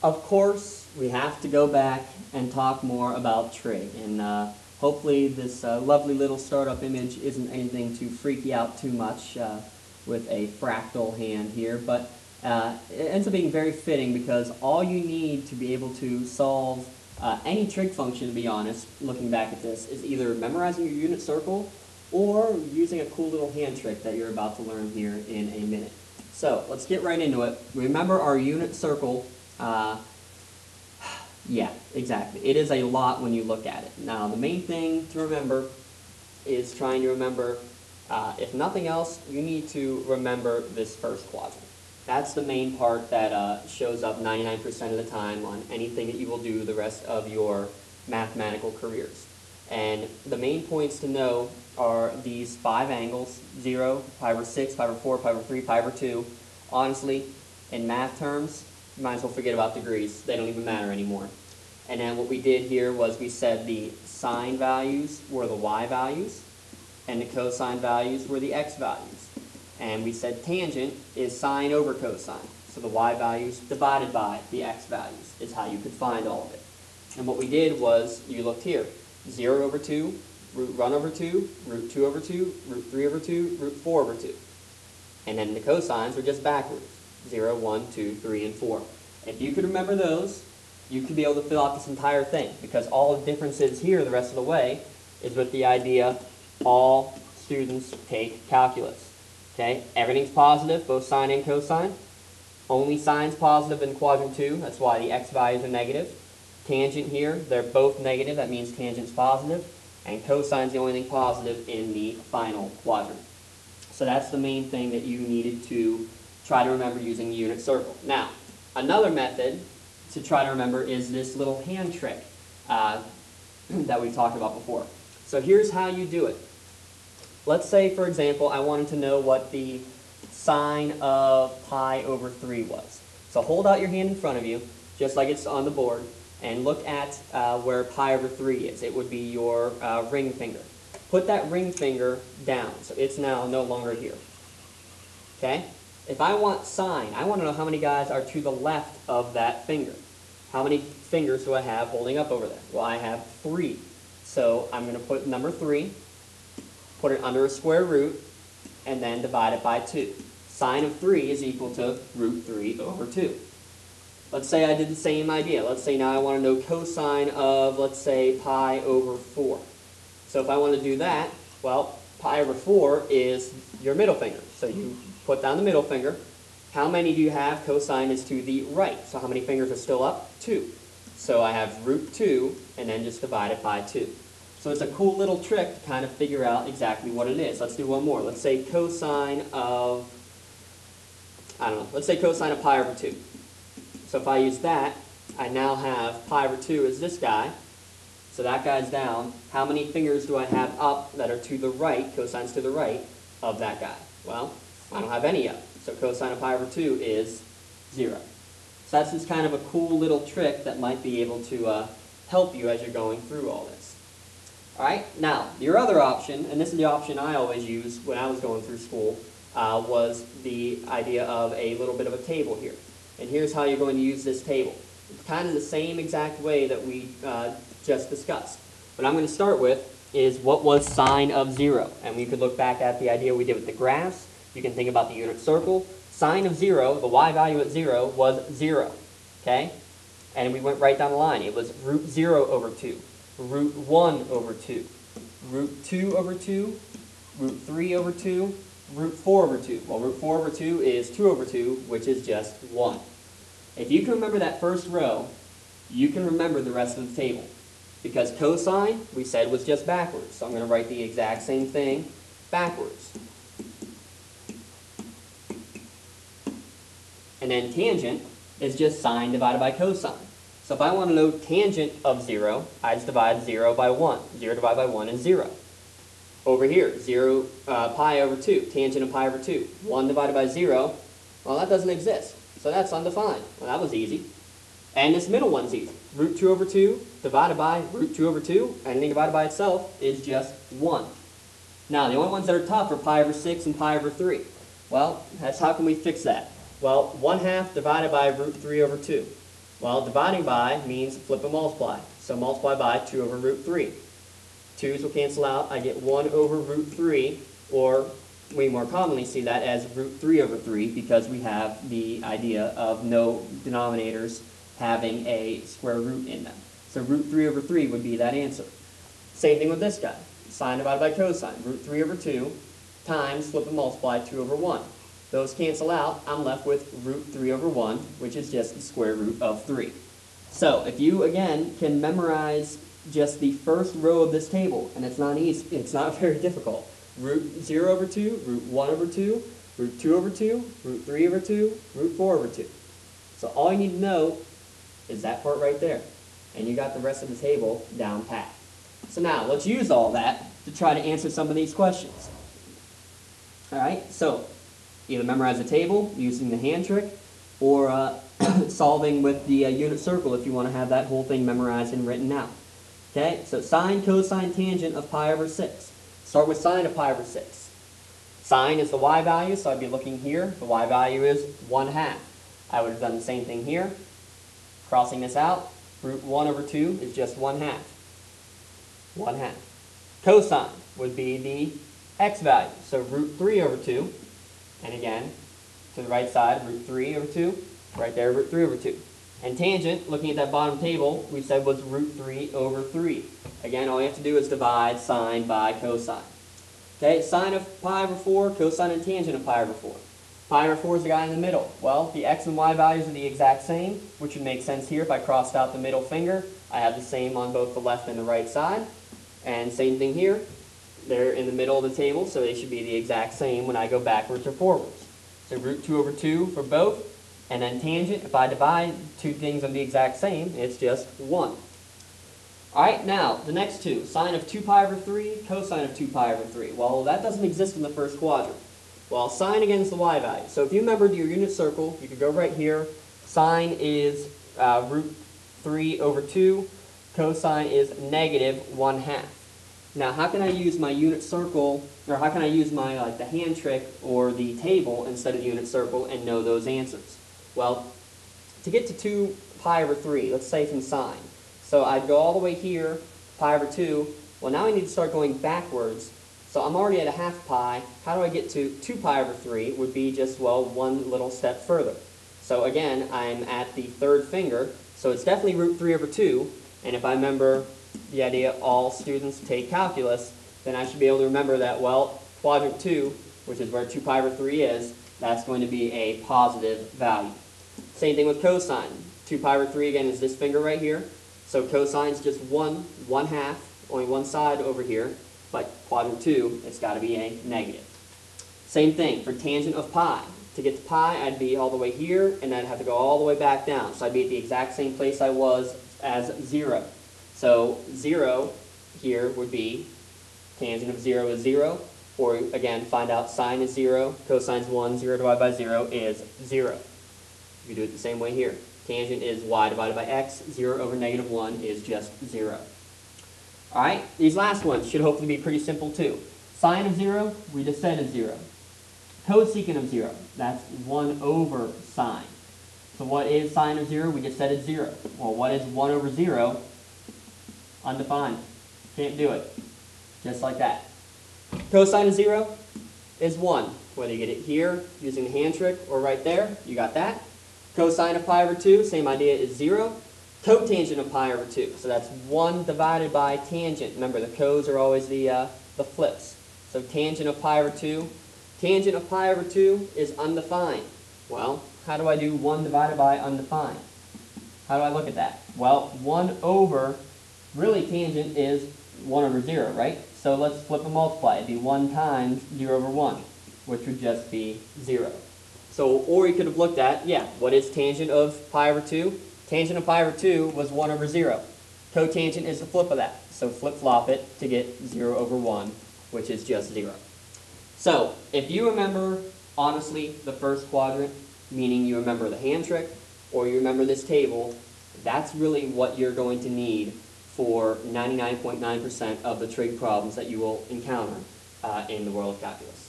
Of course, we have to go back and talk more about Trig, and hopefully this lovely little startup image isn't anything to freak you out too much with a fractal hand here, but it ends up being very fitting because all you need to be able to solve any trig function, to be honest, looking back at this, is either memorizing your unit circle or using a cool little hand trick that you're about to learn here in a minute. So let's get right into it. Remember our unit circle. Yeah, exactly. It is a lot when you look at it. Now, the main thing to remember is trying to remember, if nothing else, you need to remember this first quadrant. That's the main part that shows up 99% of the time on anything that you will do the rest of your mathematical careers. And the main points to know are these 5 angles, 0, pi over 6, pi over 4, pi over 3, pi over 2. Honestly, in math terms, you might as well forget about degrees. They don't even matter anymore. And then what we did here was we said the sine values were the y values, and the cosine values were the x values. And we said tangent is sine over cosine. So the y values divided by the x values is how you could find all of it. And what we did was, you looked here, 0 over 2, root 1 over 2, root 2 over 2, root 3 over 2, root 4 over 2. And then the cosines were just backwards, 0, 1, 2, 3, and 4. If you could remember those, you could be able to fill out this entire thing, because all the differences here the rest of the way is with the idea all students take calculus. Okay, everything's positive, both sine and cosine. Only sine's positive in quadrant 2, that's why the x values are negative. Tangent here, they're both negative, that means tangent's positive. And cosine's the only thing positive in the final quadrant. So that's the main thing that you needed to try to remember using the unit circle. Now, another method to try to remember is this little hand trick that we talked about before. So here's how you do it. Let's say, for example, I wanted to know what the sine of pi over 3 was. So hold out your hand in front of you, just like it's on the board, and look at where pi over 3 is. It would be your ring finger. Put that ring finger down, so it's now no longer here. Okay? If I want sine, I want to know how many guys are to the left of that finger. How many fingers do I have holding up over there? Well, I have 3. So I'm going to put number 3, put it under a square root, and then divide it by 2. Sine of 3 is equal to root 3 over 2. Let's say I did the same idea. Let's say now I want to know cosine of, let's say, pi over 4. So if I want to do that, well, pi over 4 is your middle finger. So you put down the middle finger. How many do you have? Cosine is to the right. So how many fingers are still up? 2. So I have root 2, and then just divide it by 2. So it's a cool little trick to kind of figure out exactly what it is. Let's do one more. Let's say cosine of, I don't know, let's say cosine of pi over 2. So if I use that, I now have pi over 2 is this guy. So that guy's down. How many fingers do I have up that are to the right, cosine's to the right, of that guy? Well, I don't have any up. So cosine of pi over 2 is 0. So that's just kind of a cool little trick that might be able to help you as you're going through all this. Alright, now, your other option, and this is the option I always used when I was going through school, was the idea of a little bit of a table here. And here's how you're going to use this table. It's kind of the same exact way that we just discussed. What I'm going to start with is what was sine of 0. And we could look back at the idea we did with the graphs. You can think about the unit circle. Sine of 0, the y value at 0, was 0. Okay? And we went right down the line. It was root 0 over 2, root 1 over 2, root 2 over 2, root 3 over 2, root 4 over 2. Well, root 4 over 2 is 2 over 2, which is just 1. If you can remember that first row, you can remember the rest of the table. Because cosine, we said, was just backwards. So I'm going to write the exact same thing backwards. And then tangent is just sine divided by cosine. So if I want to know tangent of 0, I just divide 0 by 1. 0 divided by 1 is 0. Over here, pi over 2, tangent of pi over 2. 1 divided by 0, well, that doesn't exist. So that's undefined. Well, that was easy. And this middle one's easy. Root 2 over 2 divided by root 2 over 2. Anything divided by itself is just 1. Now, the only ones that are tough are pi over 6 and pi over 3. Well, how can we fix that? Well, 1/2 divided by root 3 over 2. Well, dividing by means flip and multiply. So multiply by 2 over root 3. 2's will cancel out. I get 1 over root 3, or we more commonly see that as root 3 over 3 because we have the idea of no denominators having a square root in them. So root 3 over 3 would be that answer. Same thing with this guy. Sine divided by cosine. Root 3 over 2 times flip and multiply 2 over 1. Those cancel out. I'm left with root 3 over 1, which is just the square root of 3. So if you, again, can memorize just the first row of this table, and it's not easy, it's not very difficult. Root 0 over 2, root 1 over 2, root 2 over 2, root 3 over 2, root 4 over 2. So all you need to know is that part right there. And you got the rest of the table down pat. So now, let's use all that to try to answer some of these questions. Alright, so either memorize the table using the hand trick, or solving with the unit circle if you want to have that whole thing memorized and written out. Okay, so sine, cosine, tangent of pi over 6. Start with sine of pi over 6. Sine is the y value, so I'd be looking here. The y value is 1/2. I would have done the same thing here. Crossing this out, root 1 over 2 is just 1/2. 1/2. Cosine would be the x value, so root 3 over 2. And again, to the right side, root 3 over 2. Right there, root 3 over 2. And tangent, looking at that bottom table, we said was root 3 over 3. Again, all you have to do is divide sine by cosine. Okay, sine of pi over 4, cosine and tangent of pi over 4. Pi over 4 is the guy in the middle. Well, the x and y values are the exact same, which would make sense here if I crossed out the middle finger. I have the same on both the left and the right side. And same thing here. They're in the middle of the table, so they should be the exact same when I go backwards or forwards. So root 2 over 2 for both. And then tangent, if I divide two things on the exact same, it's just 1. Alright, now, the next two. Sine of 2 pi over 3, cosine of 2 pi over 3. Well, that doesn't exist in the first quadrant. Well, sine again is the y value. So if you remembered your unit circle, you could go right here. Sine is root 3 over 2. Cosine is negative 1/2. Now, how can I use my unit circle, or how can I use my the hand trick or the table instead of the unit circle and know those answers? Well, to get to 2 pi over 3, let's say from sine. So I'd go all the way here, pi over 2. Well, now I need to start going backwards. So I'm already at 1/2 pi. How do I get to 2 pi over 3? Would be just, well, one little step further. So again, I'm at the third finger. So it's definitely root 3 over 2. And if I remember the idea all students take calculus, then I should be able to remember that, well, quadrant 2, which is where 2 pi over 3 is, that's going to be a positive value. Same thing with cosine. 2 pi over 3 again is this finger right here. So cosine is just 1/2, only one side over here. But quadrant 2, it's got to be a negative. Same thing for tangent of pi. To get to pi, I'd be all the way here, and I'd have to go all the way back down. So I'd be at the exact same place I was as 0. So 0 here would be tangent of 0 is 0. Or again, find out sine is 0, cosine is 1, 0 divided by 0 is 0. You do it the same way here. Tangent is y divided by x, 0 over negative 1 is just 0. Alright, these last ones should hopefully be pretty simple too. Sine of 0, we just said is 0. Cosecant of 0, that's 1 over sine. So what is sine of 0? We just said it's 0. Well, what is 1 over 0? Undefined. Can't do it. Just like that. Cosine of 0 is 1. Whether you get it here using the hand trick or right there, you got that. Cosine of pi over 2, same idea, is 0. Cotangent of pi over 2, so that's 1 divided by tangent. Remember, the cos are always the flips. So tangent of pi over 2. Tangent of pi over 2 is undefined. Well, how do I do 1 divided by undefined? How do I look at that? Well, 1 over, really tangent is 1 over 0, right? So let's flip and multiply. It'd be 1 times 0 over 1, which would just be 0. So, or you could have looked at, what is tangent of pi over 2? Tangent of pi over 2 was 1 over 0. Cotangent is the flip of that. So flip-flop it to get 0 over 1, which is just 0. So, if you remember, honestly, the first quadrant, meaning you remember the hand trick, or you remember this table, that's really what you're going to need for 99.9% of the trig problems that you will encounter in the world of calculus.